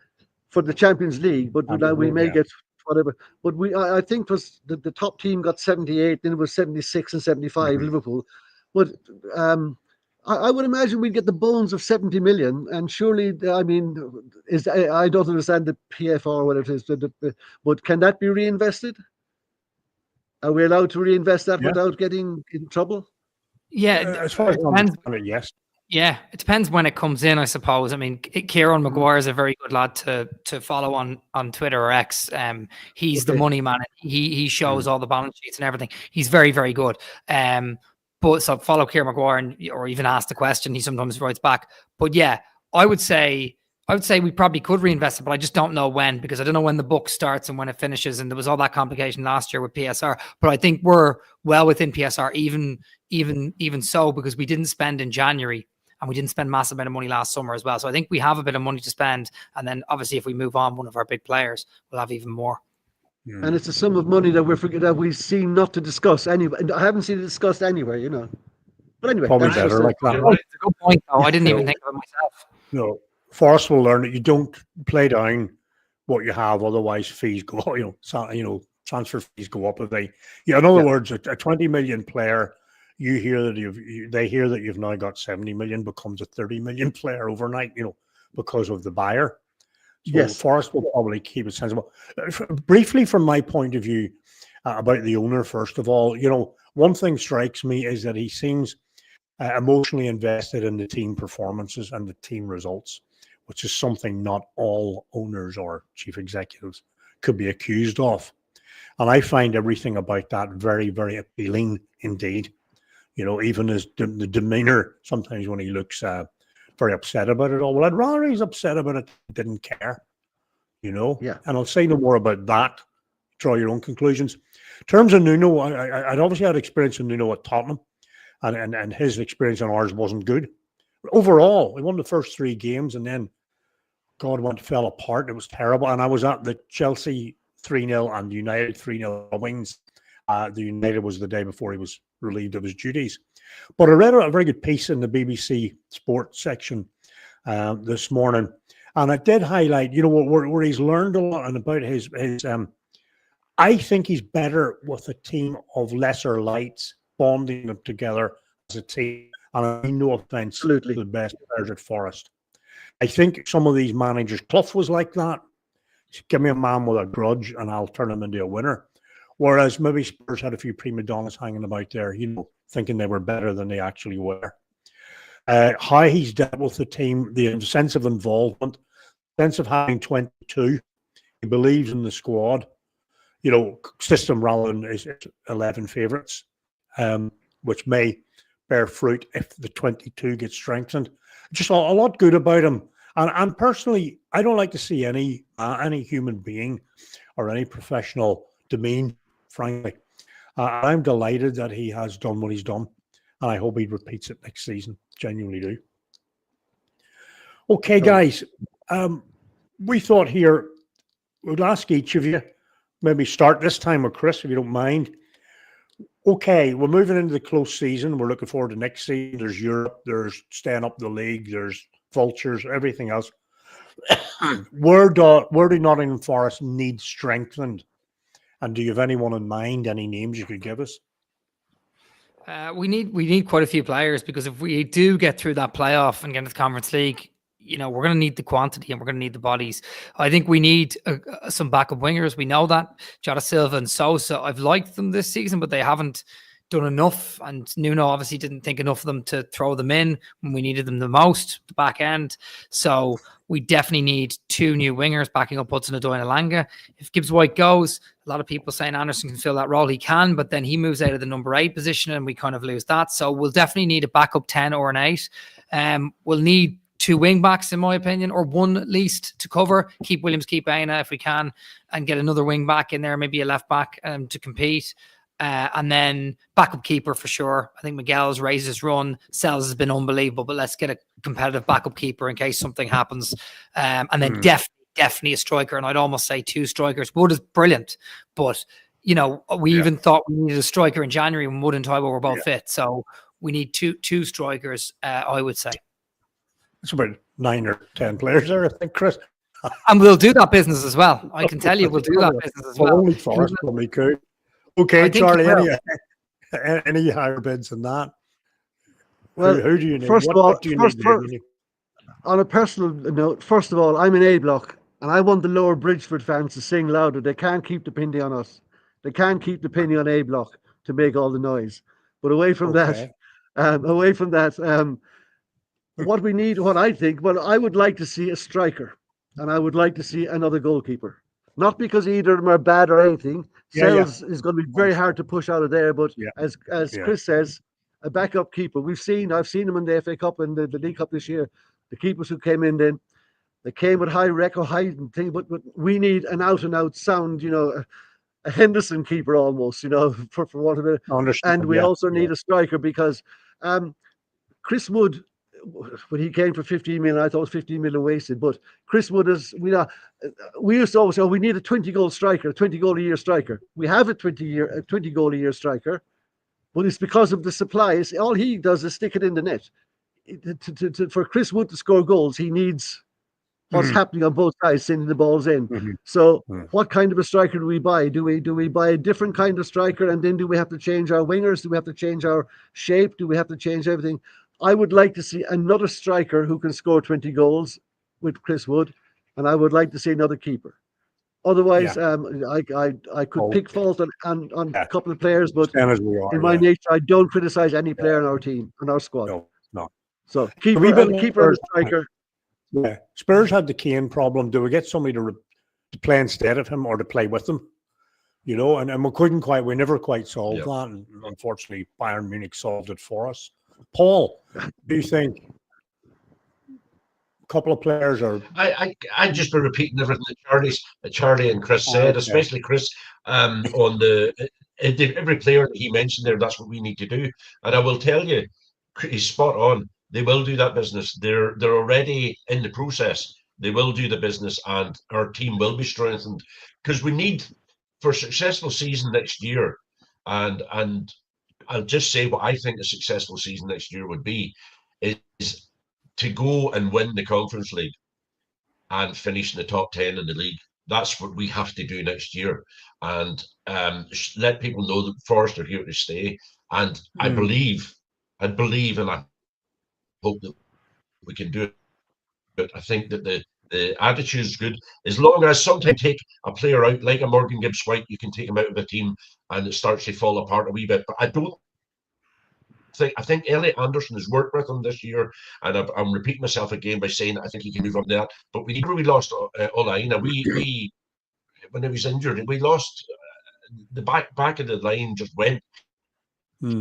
Champions League, but we may get whatever. But I think the top team got 78, then it was 76 and 75 Liverpool. But I would imagine we'd get the bones of 70 million, and surely, I mean, I don't understand the PFR or whatever it is, but can that be reinvested? Are we allowed to reinvest that without getting in trouble? Yeah, as far as I understand it, yes. Yeah, it depends when it comes in, I suppose. I mean, Kieran Maguire is a very good lad to follow on Twitter or X. He's the money man. He shows all the balance sheets and everything. He's very, very good. But so follow Kieran Maguire or even ask the question. He sometimes writes back. But yeah, I would say we probably could reinvest it, but I just don't know when, because I don't know when the book starts and when it finishes. And there was all that complication last year with PSR. But I think we're well within PSR, even so, because we didn't spend in January and we didn't spend massive amount of money last summer as well. So I think we have a bit of money to spend. And then obviously if we move on one of our big players, we'll have even more. And it's a sum of money that we seem not to discuss anyway. I haven't seen it discussed anywhere, you know. But anyway, probably better like that. It's a good point, though. I didn't even think of it myself. No, Forest will learn that you don't play down what you have, otherwise fees go up. Transfer fees go up if they. Yeah, in other words, a 20 million player, you hear that they hear that you've now got 70 million, becomes a 30 million player overnight. Because of the buyer. So yes, Forest will probably keep it sensible. Briefly, from my point of view, about the owner, first of all, one thing strikes me is that he seems emotionally invested in the team performances and the team results, which is something not all owners or chief executives could be accused of. And I find everything about that very, very appealing indeed. Even as the demeanor sometimes when he looks very upset about it all. Well, I'd rather he's upset about it, didn't care, Yeah. And I'll say no more about that. Draw your own conclusions. In terms of Nuno, I'd obviously had experience in Nuno at Tottenham, and his experience on ours wasn't good. Overall, we won the first 3 games, and then God fell apart. It was terrible. And I was at the Chelsea 3-0 and United 3-0 wings. The United was the day before he was relieved of his duties. But I read a very good piece in the BBC Sports section this morning, and it did highlight, where he's learned a lot and about his. I think he's better with a team of lesser lights, bonding them together as a team. And I mean no offence to the best players at Forest. I think some of these managers, Clough was like that. Give me a man with a grudge, and I'll turn him into a winner. Whereas maybe Spurs had a few prima donnas hanging about there, thinking they were better than they actually were. How he's dealt with the team, the sense of involvement, sense of having 22. He believes in the squad, system rather than 11 favourites, which may bear fruit if the 22 gets strengthened. Just a lot good about him. And personally, I don't like to see any human being or any professional demean, frankly. I'm delighted that he has done what he's done, and I hope he repeats it next season. Genuinely do. Okay, guys, we thought here we'd ask each of you, maybe start this time with Chris, if you don't mind. Okay, we're moving into the close season. We're looking forward to next season. There's Europe, there's staying up the league, there's vultures, everything else. Where do Nottingham Forest need strengthened? And do you have anyone in mind, any names you could give us? We need quite a few players, because if we do get through that playoff and get into the Conference League, we're going to need the quantity and we're going to need the bodies. I think we need some backup wingers. We know that. Jota Silva and Sosa, I've liked them this season, but they haven't done enough. And Nuno obviously didn't think enough of them to throw them in when we needed them the most, the back end. So we definitely need 2 new wingers backing up Hudson-Odoi and Elanga. If Gibbs White goes, a lot of people saying Anderson can fill that role. He can, but then he moves out of the number 8 position and we kind of lose that. So we'll definitely need a backup 10 or an 8. We'll need 2 wing backs, in my opinion, or 1 at least to cover. Keep Williams, keep Aina if we can, and get another wing back in there, maybe a left back to compete. And then backup keeper for sure. I think Miguel's raised his run. Sells has been unbelievable, but let's get a competitive backup keeper in case something happens. And then definitely a striker. And I'd almost say 2 strikers. Wood is brilliant, but we even thought we needed a striker in January when Wood and Taiwo were both fit. So we need two strikers, I would say. It's about 9 or 10 players there, I think, Chris. And we'll do that business as well. I can tell you, we'll do that business as well. Only Forest probably could. Okay, I think Charlie, it any higher bids than that? Well, Who do you need? first of all, What do you need? on a personal note, first of all, I'm in A block, and I want the lower Bridgeford fans to sing louder. They can't keep depending on us. They can't keep depending on A block to make all the noise. But away from that, what we need, what I think, well, I would like to see a striker, and I would like to see another goalkeeper. Not because either of them are bad or anything. Sells is going to be very hard to push out of there, but as Chris says, a backup keeper. I've seen them in the FA Cup and the League Cup this year. The keepers who came in then, they came with high record, high thing, but we need an out-and-out sound, a Henderson keeper almost, for what of it. And we also need a striker because Chris Wood, when he came for 15 million, I thought it was 15 million wasted. But Chris Wood is, we used to always say, we need a 20-goal striker, a 20-goal-a-year striker. We have a 20-goal-a-year striker, but it's because of the supply. All he does is stick it in the net. For Chris Wood to score goals, he needs what's happening on both sides, sending the balls in. So what kind of a striker do we buy? Do we buy a different kind of striker, and then do we have to change our wingers? Do we have to change our shape? Do we have to change everything? I would like to see another striker who can score 20 goals with Chris Wood, and I would like to see another keeper. Otherwise, I could pick fault on a couple of players, but in my nature, I don't criticize any player on our team, on our squad. No. So keeper and striker. Yeah, Spurs had the Kane problem. Do we get somebody to play instead of him or to play with them? And we never quite solved that. And unfortunately, Bayern Munich solved it for us. Paul, do you think a couple of players are? I just been repeating everything that Charlie and Chris said, especially Chris on every player that he mentioned there. That's what we need to do, and I will tell you, he's spot on. They will do that business. They're already in the process. They will do the business, and our team will be strengthened because we need for a successful season next year. And I'll just say what I think a successful season next year would be is to go and win the Conference League and finish in the top 10 in the league. That's what we have to do next year, and let people know that Forest are here to stay. And I believe, and I hope that we can do it. I think that the attitude is good. As long as sometimes take a player out, like a Morgan Gibbs-White, you can take him out of the team and it starts to fall apart a wee bit. But I think Elliot Anderson has worked with him this year, and I'm repeating myself again by saying that I think he can move on that. But we lost Olaina. We when he was injured, we lost the back of the line just went.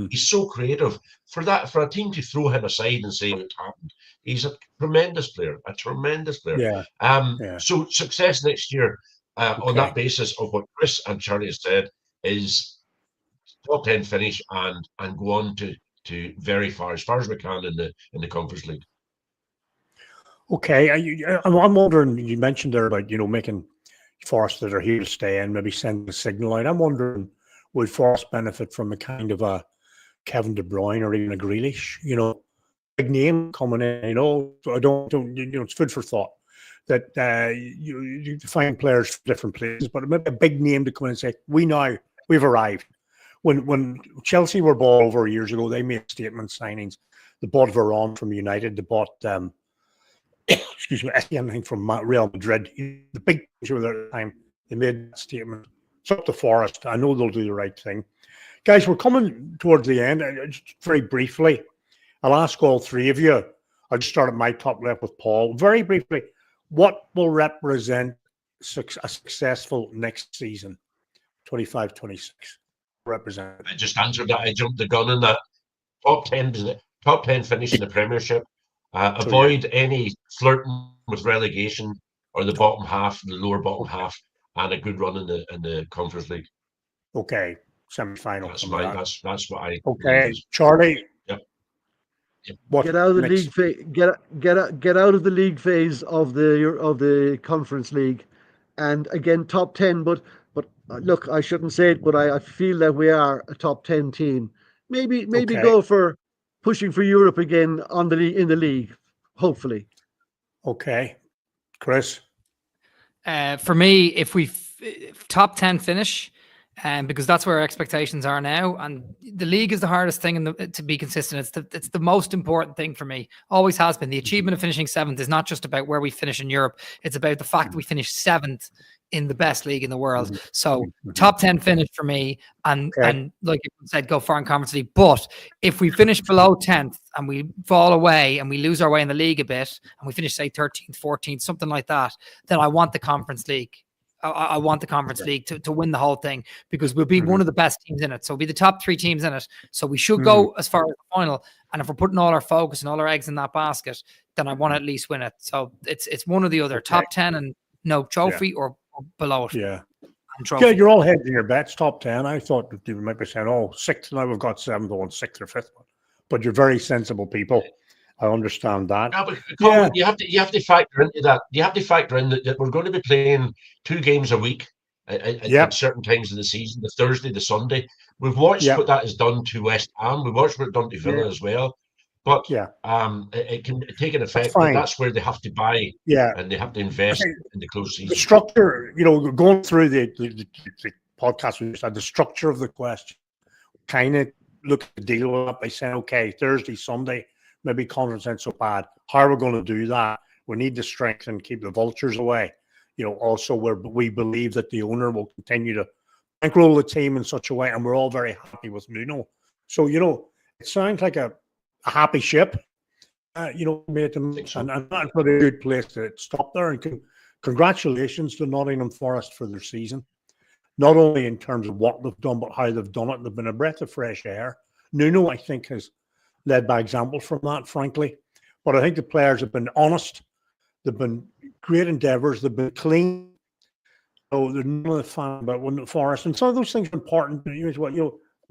He's so creative for a team to throw him aside and say what happened. He's a tremendous player. So success next year on that basis of what Chris and Charlie has said is top 10 finish and go on to very far as we can in the Conference League. Okay, I'm wondering. You mentioned there about making Forest that are here to stay and maybe send a signal out. I'm wondering, would Forest benefit from a kind of a Kevin De Bruyne or even a Grealish, big name coming in, so I don't, it's food for thought that you find players from different places, but maybe a big name to come in and say, we've arrived. When Chelsea were bought over years ago, they made statement signings. They bought Varane from United. They bought, Etienne from Real Madrid. The big things were there at the time. They made that statement. It's up to Forest. I know they'll do the right thing. Guys, we're coming towards the end. Just very briefly, I'll ask all three of you. I'll just start at my top left with Paul. Very briefly, what will represent a successful next season, 25-26? Represent. I just answered that. I jumped the gun on that. Top 10 finish in the Premiership. Avoid any flirting with relegation or the bottom half, the lower bottom half, and a good run in the Conference League. Okay, semi-final. That's what I. Okay, Charlie. Yep. Get out of the league phase. Get out of the league phase of the Conference League, and again top 10. But look, I shouldn't say it, but I feel that we are a top 10 team. Maybe go for pushing for Europe again in the league, hopefully. Okay, Chris. For me, if we top 10 finish, because that's where our expectations are now, and the league is the hardest thing to be consistent. It's the most important thing for me. Always has been. The achievement of finishing 7th is not just about where we finish in Europe. It's about the fact that we finish 7th in the best league in the world. So top 10 finish for me, and like you said, go Foreign Conference League. But if we finish below 10th and we fall away and we lose our way in the league a bit, and we finish say 13th, 14th, something like that, then I want the Conference League. I want the Conference League to win the whole thing, because we'll be one of the best teams in it. So we'll be the top 3 teams in it. So we should go as far as the final. And if we're putting all our focus and all our eggs in that basket, then I want to at least win it. So it's one or the other. Top 10 and no trophy, or below it. Yeah. Trophy. Yeah, you're all hedging your bets, top 10. I thought that you might be saying, 6th, now we've got 7th on 6th or 5th one. But you're very sensible people. I understand that. Yeah, but Colin, you have to factor into that. You have to factor in that we're going to be playing 2 games a week at certain times of the season, the Thursday, the Sunday. We've watched what that has done to West Ham. We've watched what it's done to Villa as well. But it can take an effect. But that's where they have to buy and they have to invest in the close season. The structure, going through the podcast we just had, the structure of the question, kind of look at the deal with it by saying, okay, Thursday, Sunday, maybe conference ain't so bad. How are we going to do that? We need to strengthen, keep the vultures away. Also where we believe that the owner will continue to bankroll the team in such a way, and we're all very happy with Nuno. So, it sounds like a happy ship, made them, and that's a good place to stop there. And congratulations to Nottingham Forest for their season, not only in terms of what they've done, but how they've done it. They've been a breath of fresh air. Nuno, I think, has led by example from that, frankly. But I think the players have been honest. They've been great endeavours. They've been clean. They're none of the fan about winning Forest. And some of those things are important.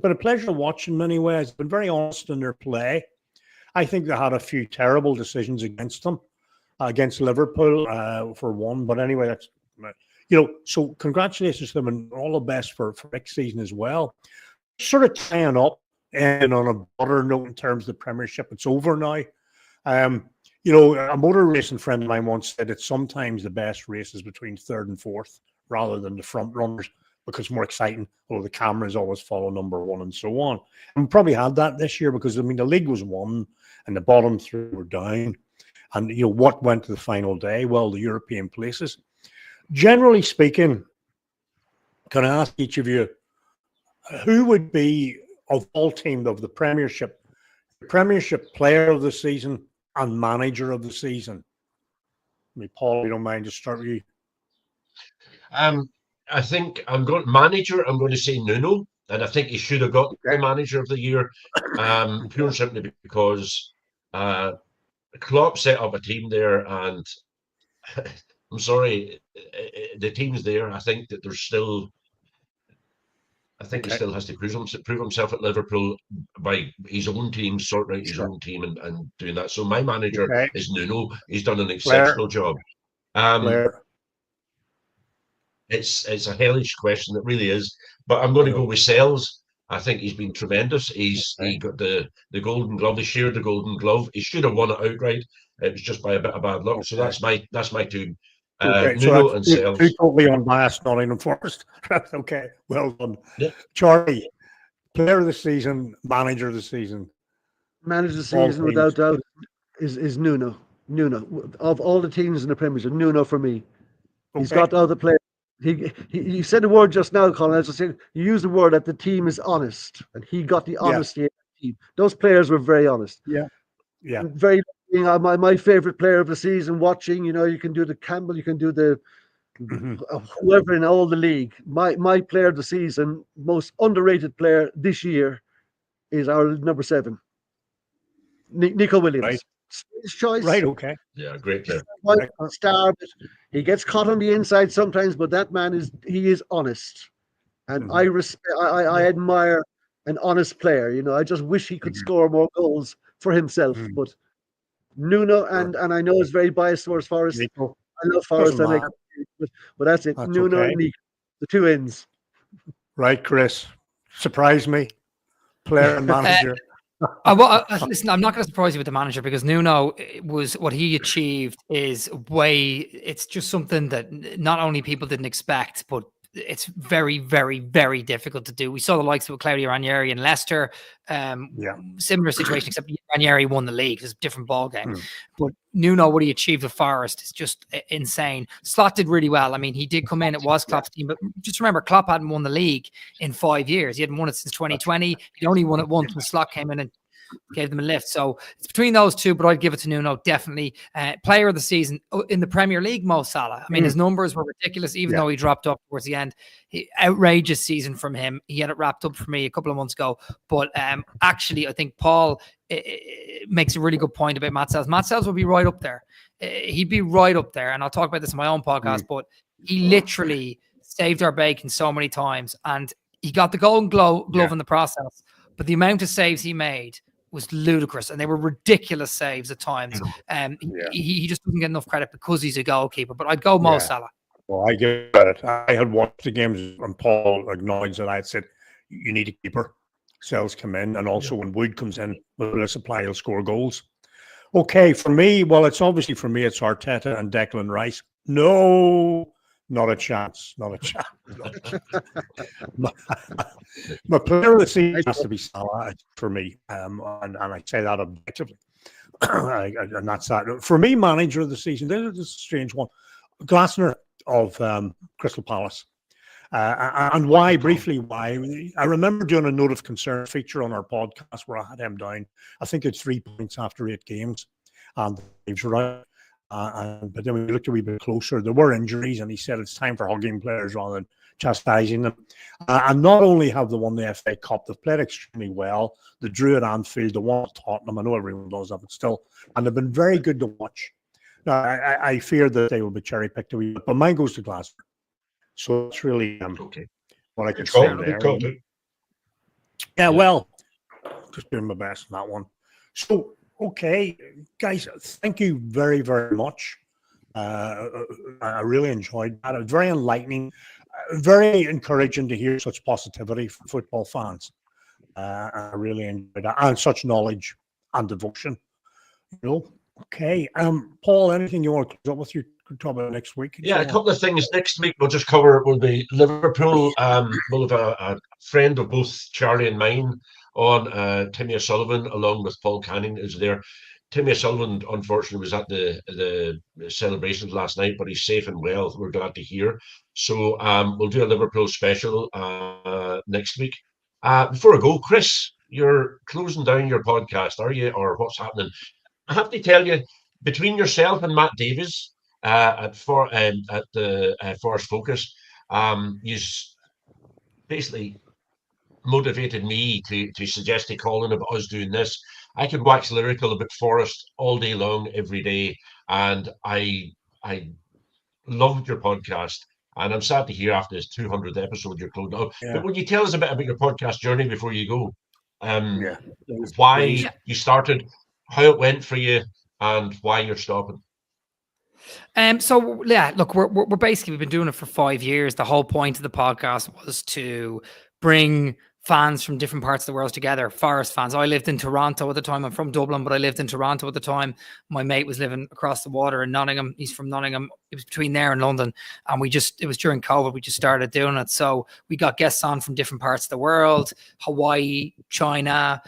But a pleasure to watch in many ways. They've been very honest in their play. I think they had a few terrible decisions against them, against Liverpool for one. But anyway, that's, so congratulations to them, and all the best for next season as well. Sort of tying up, and on a broader note in terms of the Premiership, it's over now. A motor racing friend of mine once said that sometimes the best race is between 3rd and 4th rather than the front runners, because it's more exciting, although the cameras always follow number 1 and so on. And we probably had that this year because, the league was won and the bottom 3 were down. And, what went to the final day? Well, the European places. Generally speaking, can I ask each of you, who would be, of all teams of the Premiership player of the season and manager of the season? Paul, if you don't mind, just start with you. I think I'm going to say Nuno, and I think he should have got the manager of the year, pure and simply because Klopp set up a team there, and I'm sorry, the team's there. I think that there's still. I think he still has to prove himself at Liverpool by his own team, sorting out his own team and doing that. So my manager is Nuno. He's done an exceptional job. It's a hellish question, it really is. But I'm going to go with Sells. I think he's been tremendous. He got the Golden Glove. They shared the Golden Glove. He should have won it outright. It was just by a bit of bad luck. So that's my two. Nuno and Sells. Two totally unbiased Nottingham Forest. Okay, well done. Yeah. Charlie, player of the season, manager of the season. Manager of the season, without doubt, is Nuno. Nuno. Of all the teams in the Premiership, Nuno for me. He's got all the players. He said the word just now, Colin. I was just saying, you used the word that the team is honest, and he got the honesty of the team. Those players were very honest. Yeah. Very. My favorite player of the season. Watching, you can do the Campbell, you can do the whoever in all the league. My player of the season, most underrated player this year, is our number 7, Nico Williams. Right. His choice. Right. Okay. Yeah, great player. Star. He gets caught on the inside sometimes, but that man is honest, and I admire an honest player. I just wish he could score more goals for himself, but. Nuno and I know it's very biased towards Forest. Nico. I love Forest, but that's it. Nuno and Nico, the 2 ends. Right, Chris. Surprise me. Player and manager. Listen, I'm not going to surprise you with the manager, because Nuno was what he achieved is it's just something that not only people didn't expect, but it's very, very, very difficult to do. We saw the likes of Claudio Ranieri and Leicester, similar situation, except Ranieri won the league. It's a different ball game. But Nuno, what he achieved with Forest is just insane. Slot did really well. I mean, he did come in. It was Klopp's team, but just remember, Klopp hadn't won the league in 5 years. He hadn't won it since 2020. He only won it once when Slot came in and gave them a lift. So it's between those two, but I'd give it to Nuno, definitely. Player of the season in the Premier League, Mo Salah. I mean, his numbers were ridiculous, even though he dropped up towards the end. Outrageous season from him. He had it wrapped up for me a couple of months ago. But actually, I think Paul makes a really good point about Matt Sells. Matt Sells will be right up there. He'd be right up there. And I'll talk about this in my own podcast, but he literally saved our bacon so many times. And he got the Golden Glove in the process. But the amount of saves he made was ludicrous, and they were ridiculous saves at times. He just doesn't get enough credit because he's a goalkeeper. But I'd go Mo Salah. Well, I give it. I had watched the games and Paul acknowledged that I had said, you need a keeper. Sells come in, and also when Wood comes in, with supply, he'll score goals. Okay, for me, well, it's obviously for me, it's Arteta and Declan Rice. No, not a chance. Not a chance. My player of the season has to be Salah for me, and I say that objectively. And that's that. For me, manager of the season, this is a strange one. Glasner of Crystal Palace. And why, briefly, why? I remember doing a note of concern feature on our podcast where I had him down. I think it's 3 points after 8 games. And he was right. But then we looked a wee bit closer. There were injuries, and he said it's time for hugging players rather than chastising them. And not only have they won the FA Cup, they've played extremely well. They drew at Anfield, they won at Tottenham. I know everyone does that, but still. And they've been very good to watch. Now, I fear that they will be cherry-picked a wee bit, but mine goes to Glasgow. So it's really what I can say there. Yeah, well, just doing my best on that one. So, okay, guys, thank you very, very much. I really enjoyed that. It was very enlightening, very encouraging to hear such positivity from football fans. I really enjoyed that, and such knowledge and devotion. You know, okay. Paul, anything you want to close up with? You could talk about next week. Yeah, a couple of things. Next week we'll just cover will be Liverpool. We'll have a friend of both Charlie and mine on, Timmy O'Sullivan, along with Paul Canning is there. Timmy O'Sullivan, unfortunately, was at the celebrations last night, but he's safe and well. We're glad to hear. So we'll do a Liverpool special next week. Before I go, Chris, you're closing down your podcast, are you, or what's happening? I have to tell you, between yourself and Matt Davies at the Forest Focus, you basically motivated me to suggest to Colin about us doing this. I could wax lyrical about Forest all day long, every day, and I loved your podcast. And I'm sad to hear after this 200th episode you're closing out. Yeah. But would you tell us a bit about your podcast journey before you go? Why you started, how it went for you, and why you're stopping? So yeah, look, we're basically, we've been doing it for 5 years. The whole point of the podcast was to bring fans from different parts of the world together. Forest fans. I lived in Toronto at the time. I'm from Dublin, but I lived in Toronto at the time. My mate was living across the water in Nottingham. He's from Nottingham. It was between there and London. And it was during COVID, we just started doing it. So we got guests on from different parts of the world, Hawaii, China,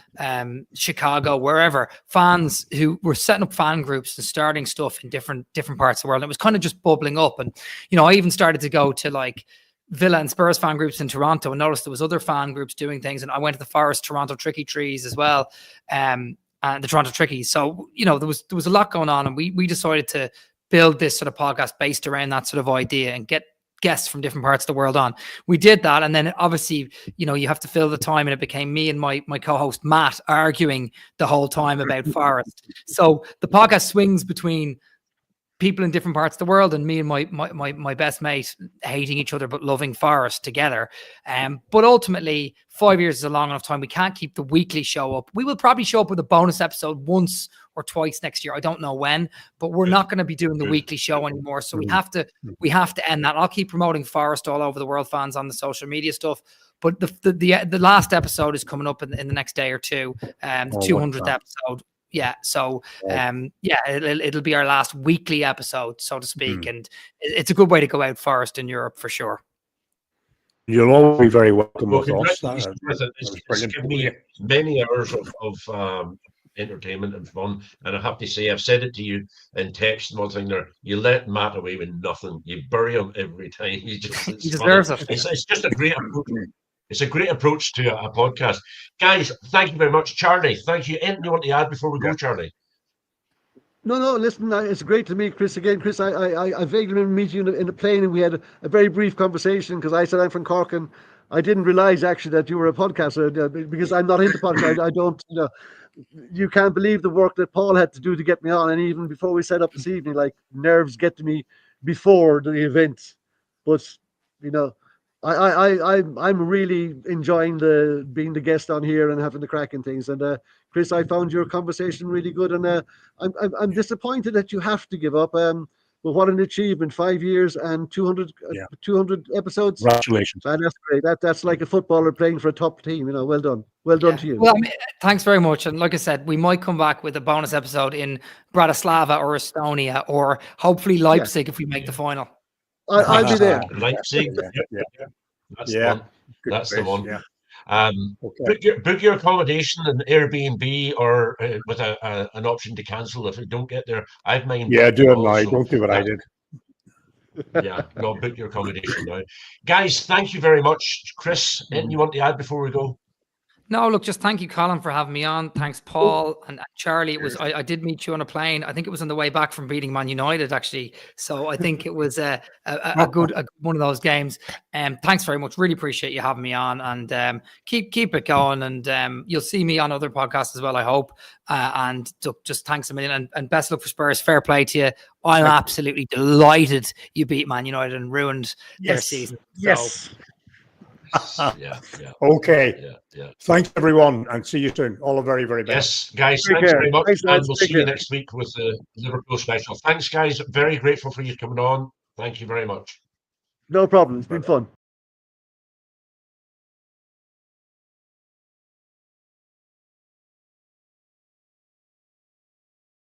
Chicago, wherever. Fans who were setting up fan groups and starting stuff in different parts of the world. And it was kind of just bubbling up. And, you know, I even started to go to like Villa and Spurs fan groups in Toronto and noticed there was other fan groups doing things. And I went to the Forest Toronto Tricky Trees as well, and the Toronto Trickies. So, you know, there was a lot going on, and we decided to build this sort of podcast based around that sort of idea and get guests from different parts of the world on. We did that, and then obviously, you know, you have to fill the time, and it became me and my co-host Matt arguing the whole time about Forest. So the podcast swings between people in different parts of the world and me and my best mate hating each other but loving Forest together. But ultimately, 5 years is a long enough time. We can't keep the weekly show up. We will probably show up with a bonus episode once or twice next year. I don't know when, but we're not going to be doing the weekly show anymore. So we have to end that. I'll keep promoting Forest all over the world, fans, on the social media stuff. But the last episode is coming up in the next day or two. The 200th episode. Yeah. So it'll be our last weekly episode, so to speak, and it's a good way to go out Forest in Europe for sure. You'll all be very welcome Well, with us. it's given me many hours of entertainment and fun. And I have to say, I've said it to you in text and one thing there, you let Matt away with nothing. You bury him every time. He deserves it. It's just a great approach. It's a great approach to a podcast. Guys, thank you very much. Charlie, thank you. Anything you want to add before we go, Charlie? No, listen, it's great to meet Chris again. Chris, I vaguely remember meeting you in the plane, and we had a very brief conversation because I said I'm from Cork, and I didn't realize actually that you were a podcaster because I'm not into podcasts. I don't, you can't believe the work that Paul had to do to get me on. And even before we set up this evening, like nerves get to me before the event. But, I'm really enjoying being the guest on here and having the crack and things. And Chris, I found your conversation really good, and I'm disappointed that you have to give up. But what an achievement! 5 years and 200 episodes. Congratulations! Man, that's great. That's like a footballer playing for a top team. Well done. Well done to you. Well, thanks very much. And like I said, we might come back with a bonus episode in Bratislava or Estonia, or hopefully Leipzig if we make the final. I'll be there. Leipzig. That's the one. That's the one. Yeah. Book your accommodation and Airbnb, or with an option to cancel if you don't get there. I've mine. Yeah, do it now. Don't do what I did. Yeah, no, book your accommodation now. Guys, thank you very much. Chris, anything you want to add before we go? No, look, just thank you, Colin, for having me on. Thanks, Paul and Charlie. It was I did meet you on a plane. I think it was on the way back from beating Man United, actually. So I think it was a good one of those games. Thanks very much. Really appreciate you having me on, and keep it going. And you'll see me on other podcasts as well, I hope. And just thanks a million, and best luck for Spurs. Fair play to you. I'm absolutely delighted you beat Man United and ruined their season. Yes. Yeah. Okay. Yeah. Thanks, everyone, and see you soon. All the very, very best. Yes, guys, thanks very much. And we'll see you next week with the Liverpool special. Thanks, guys. Very grateful for you coming on. Thank you very much. No problem. It's been fun.